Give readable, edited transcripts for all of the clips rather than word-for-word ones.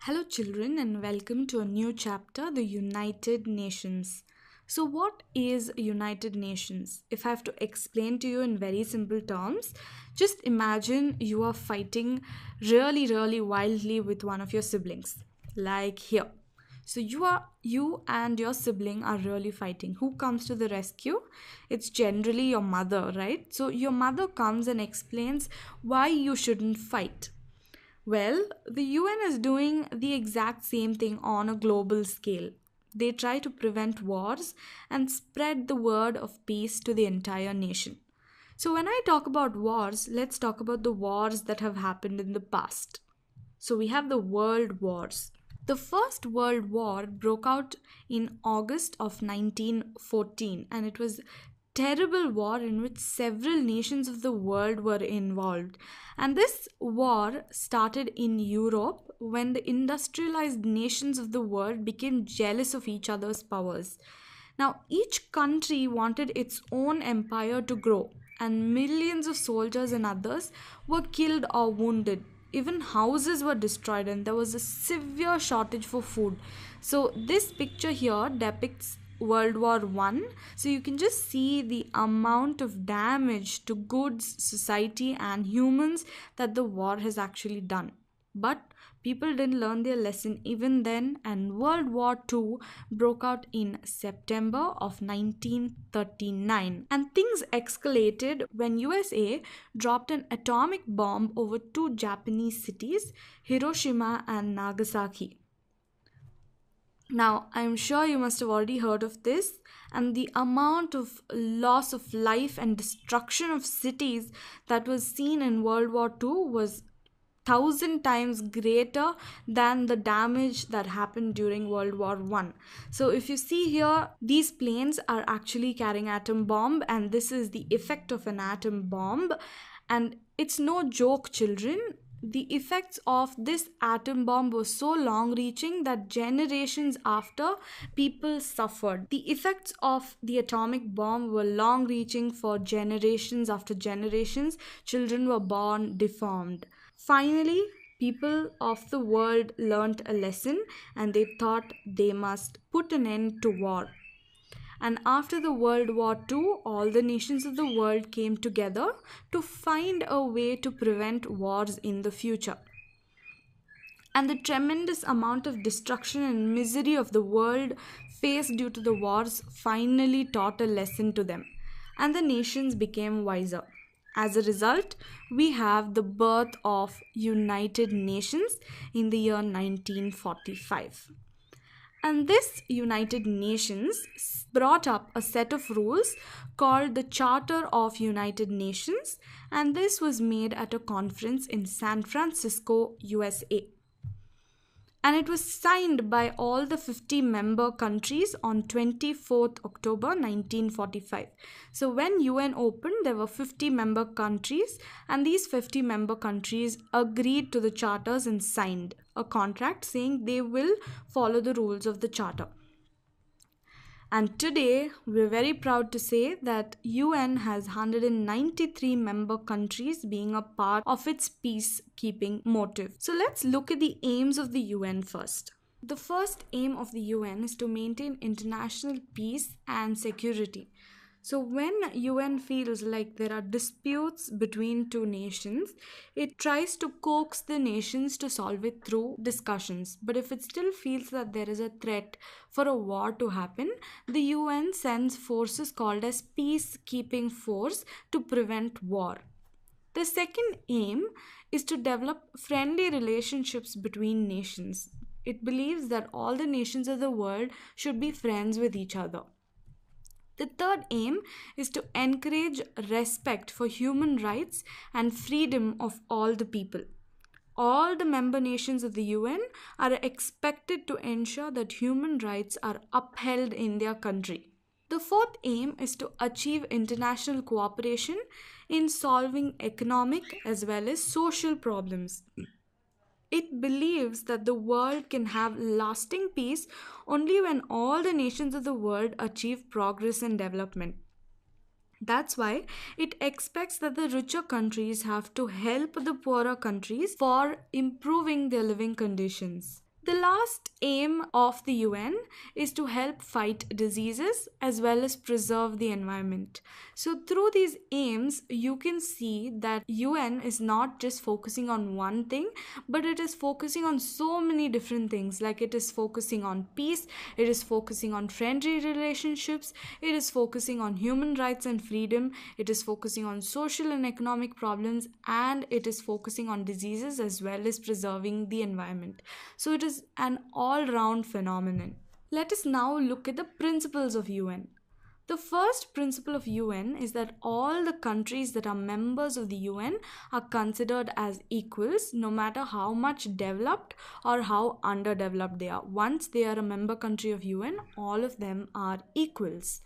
Hello, children, and welcome to a new chapter, the United Nations. So, what is United Nations? If I have to explain to you in very simple terms, just imagine you are fighting really wildly with one of your siblings, like here. So you and your sibling are really fighting. Who comes to the rescue? It's generally your mother, right? So your mother comes and explains why you shouldn't fight. Well, the UN is doing the exact same thing on a global scale. They try to prevent wars and spread the word of peace to the entire nation. So, when I talk about wars, let's talk about the wars that have happened in the past. So, we have the world wars. The First World War broke out in August of 1914, and it was terrible war in which several nations of the world were involved. And this war started in Europe when the industrialized nations of the world became jealous of each other's powers. Now, each country wanted its own empire to grow, and millions of soldiers and others were killed or wounded. Even houses were destroyed, and there was a severe shortage for food. So, this picture here depicts World War One. So, you can just see the amount of damage to goods, society, and humans that the war has actually done. But people didn't learn their lesson even then, and World War II broke out in September of 1939. And things escalated when USA dropped an atomic bomb over two Japanese cities, Hiroshima and Nagasaki. Now, I'm sure you must have already heard of this, and the amount of loss of life and destruction of cities that was seen in World War II was thousand times greater than the damage that happened during World War One. So if you see here, these planes are actually carrying atom bomb, and this is the effect of an atom bomb. And it's no joke, children. The effects of this atom bomb were so long reaching that generations after, people suffered. The effects of the atomic bomb were long reaching for generations after generations. Children were born deformed. Finally, people of the world learnt a lesson, and they thought they must put an end to war. And after the World War II, all the nations of the world came together to find a way to prevent wars in the future. And the tremendous amount of destruction and misery of the world faced due to the wars finally taught a lesson to them, and the nations became wiser. As a result, we have the birth of United Nations in the year 1945. And this United Nations brought up a set of rules called the Charter of United Nations, and this was made at a conference in San Francisco, USA. And it was signed by all the 50 member countries on 24th October 1945. So when UN opened, there were 50 member countries, and these 50 member countries agreed to the charters and signed a contract saying they will follow the rules of the charter. And today, we're very proud to say that UN has 193 member countries being a part of its peacekeeping motive. So let's look at the aims of the UN first. The first aim of the UN is to maintain international peace and security. So when UN feels like there are disputes between two nations, it tries to coax the nations to solve it through discussions. But if it still feels that there is a threat for a war to happen, the UN sends forces called as peacekeeping force to prevent war. The second aim is to develop friendly relationships between nations. It believes that all the nations of the world should be friends with each other. The third aim is to encourage respect for human rights and freedom of all the people. All the member nations of the UN are expected to ensure that human rights are upheld in their country. The fourth aim is to achieve international cooperation in solving economic as well as social problems. It believes that the world can have lasting peace only when all the nations of the world achieve progress and development. That's why it expects that the richer countries have to help the poorer countries for improving their living conditions. The last aim of the UN is to help fight diseases as well as preserve the environment. So through these aims, you can see that UN is not just focusing on one thing, but it is focusing on so many different things. Like it is focusing on peace, it is focusing on friendly relationships, it is focusing on human rights and freedom, it is focusing on social and economic problems, and it is focusing on diseases as well as preserving the environment. So it is an all-round phenomenon. Let us now look at the principles of UN. The first principle of UN is that all the countries that are members of the UN are considered as equals, no matter how much developed or how underdeveloped they are. Once they are a member country of UN, all of them are equals.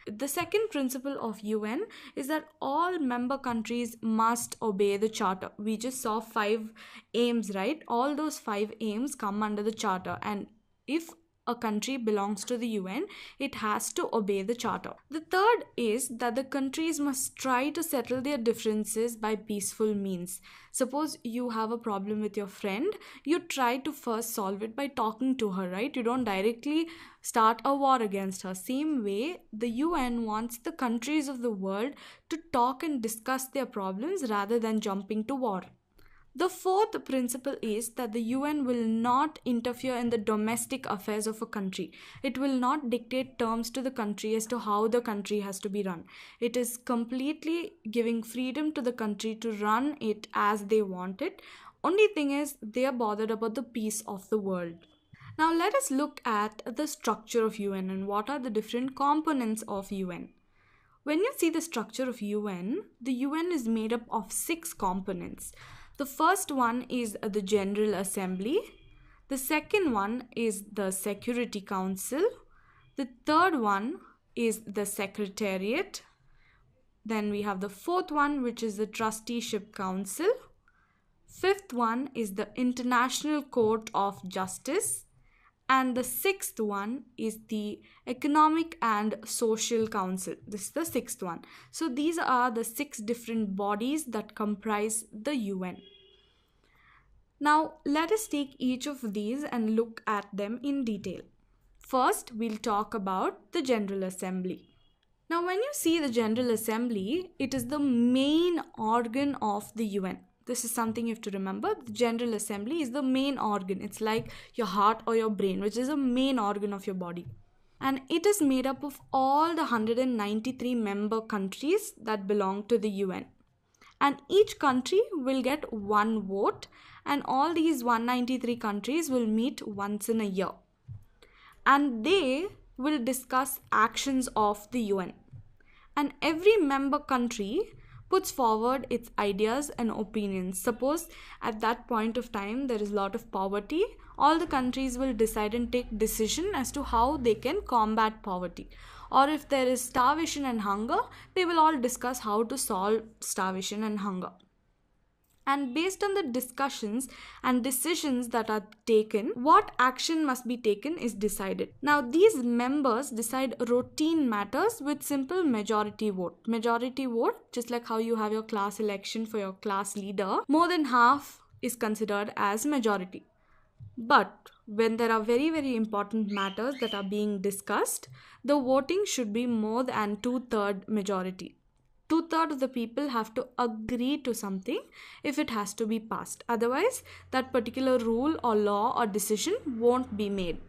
The second principle of UN is that all member countries must obey the charter. We just saw 5 aims, right? All those 5 aims come under the charter, and if a country belongs to the UN, it has to obey the charter. The third is that the countries must try to settle their differences by peaceful means. Suppose you have a problem with your friend, you try to first solve it by talking to her, right? You don't directly start a war against her. Same way, the UN wants the countries of the world to talk and discuss their problems rather than jumping to war. The fourth principle is that the UN will not interfere in the domestic affairs of a country. It will not dictate terms to the country as to how the country has to be run. It is completely giving freedom to the country to run it as they want it. Only thing is, they are bothered about the peace of the world. Now let us look at the structure of UN and what are the different components of UN. When you see the structure of UN, the UN is made up of 6 components. The first one is the General Assembly. The second one is the Security Council. The third one is the Secretariat. Then we have the fourth one, which is the Trusteeship Council. Fifth one is the International Court of Justice. And the sixth one is the Economic and Social Council. This is the sixth one. So these are the 6 different bodies that comprise the UN. Now let us take each of these and look at them in detail. First, we'll talk about the General Assembly. Now when you see the General Assembly, it is the main organ of the UN. This is something you have to remember. The General Assembly is the main organ. It's like your heart or your brain, which is a main organ of your body. And it is made up of all the 193 member countries that belong to the UN. And each country will get 1 vote, and all these 193 countries will meet once in a year. And they will discuss actions of the UN. And every member country puts forward its ideas and opinions. Suppose at that point of time there is a lot of poverty, all the countries will decide and take decision as to how they can combat poverty. Or if there is starvation and hunger, they will all discuss how to solve starvation and hunger. And based on the discussions and decisions that are taken, what action must be taken is decided. Now these members decide routine matters with simple majority vote. Majority vote, just like how you have your class election for your class leader, more than half is considered as majority. But when there are very, very important matters that are being discussed, the voting should be more than 2/3 majority. 2/3 of the people have to agree to something if it has to be passed. Otherwise, that particular rule or law or decision won't be made.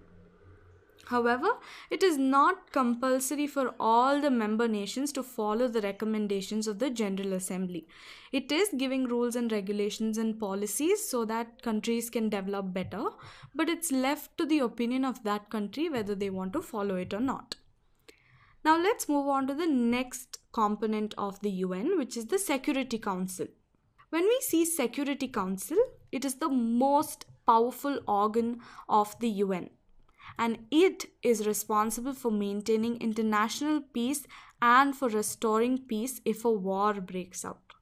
However, it is not compulsory for all the member nations to follow the recommendations of the General Assembly. It is giving rules and regulations and policies so that countries can develop better, but it's left to the opinion of that country whether they want to follow it or not. Now let's move on to the next component of the UN, which is the Security Council. When we see Security Council, it is the most powerful organ of the UN. And it is responsible for maintaining international peace and for restoring peace if a war breaks out.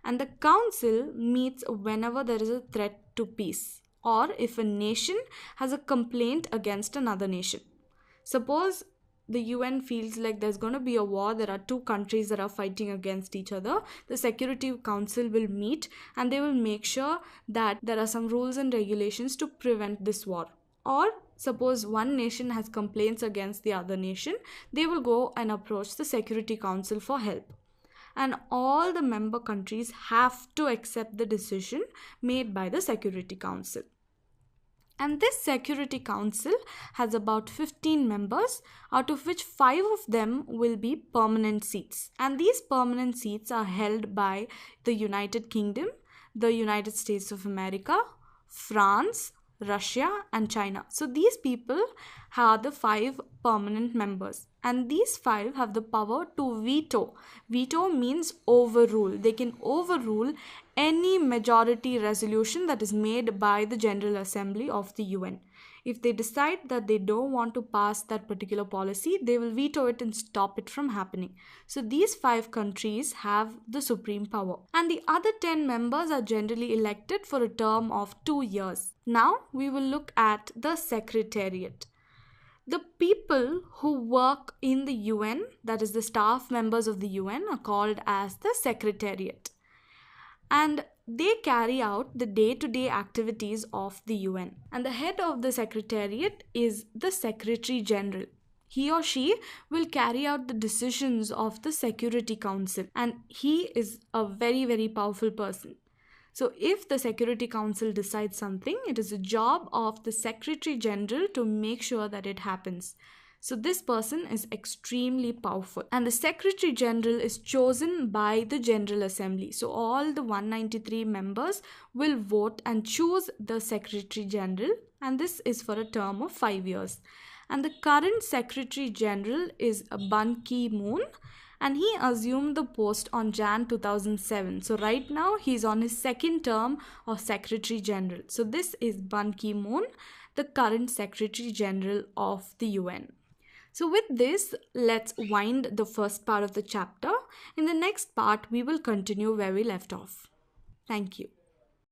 And the council meets whenever there is a threat to peace or if a nation has a complaint against another nation. Suppose the UN feels like there's going to be a war, there are 2 countries that are fighting against each other, the Security Council will meet and they will make sure that there are some rules and regulations to prevent this war. Or suppose one nation has complaints against the other nation, they will go and approach the Security Council for help. And all the member countries have to accept the decision made by the Security Council. And this Security Council has about 15 members, out of which 5 of them will be permanent seats. And these permanent seats are held by the United Kingdom, the United States of America, France, Russia, and China. So these people are the 5 permanent members. And these 5 have the power to veto. Veto means overrule. They can overrule any majority resolution that is made by the General Assembly of the UN. If they decide that they don't want to pass that particular policy, they will veto it and stop it from happening. So these 5 countries have the supreme power. And the other 10 members are generally elected for a term of 2 years. Now we will look at the Secretariat. The people who work in the UN, that is the staff members of the UN, are called as the Secretariat. And they carry out the day-to-day activities of the UN. And the head of the Secretariat is the Secretary General. He or she will carry out the decisions of the Security Council, and he is a very, very powerful person. So if the Security Council decides something, it is a job of the Secretary General to make sure that it happens. So this person is extremely powerful, and the Secretary General is chosen by the General Assembly. So all the 193 members will vote and choose the Secretary General, and this is for a term of 5 years. And the current Secretary General is Ban Ki-moon, and he assumed the post on Jan 2007. So right now he's on his second term of Secretary General. So this is Ban Ki-moon, the current Secretary General of the UN. So with this, let's wind the first part of the chapter. In the next part, we will continue where we left off. Thank you.